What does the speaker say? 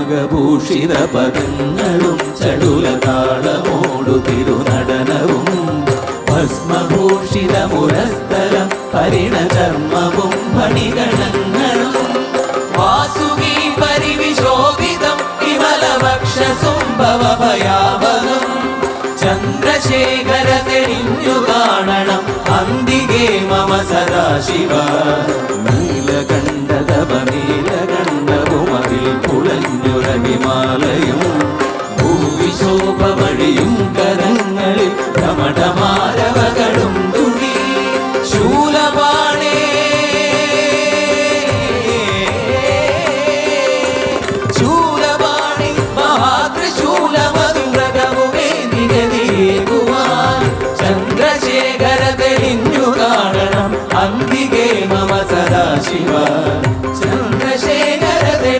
നാഗഭൂഷിത പദങ്ങളും ചടുലതാളമോടു തിരുനടനവും ഭസ്മഭൂഷിത മുരസ്ഥലം പരിണചർമ്മവും മണിഗണങ്ങളും വാസുകി പരിവിശോഭിതം വിമലവക്ഷസുംഭവഭയാവഹം ചന്ദ്രശേഖര തെളിഞ്ഞു കാണണം അന്തികേ മമ സദാശിവ നീലകണ്ഠതപനീലകണ്ഠവുമതിൽ കുളഞ്ഞുര ഹിമാലയം ഭൂവിശോഭ വഴിയും കരങ്ങളിൽ കമടമാരവകളും തുടി ശൂലപാണേ ശൂലപാണി മഹാത്രിശൂലമധുരകവുമേ നിഗതിയേകുവാൻ ചന്ദ്രശേഖര തെളിഞ്ഞു കാണണം അന്തികേ മമ സദാശിവ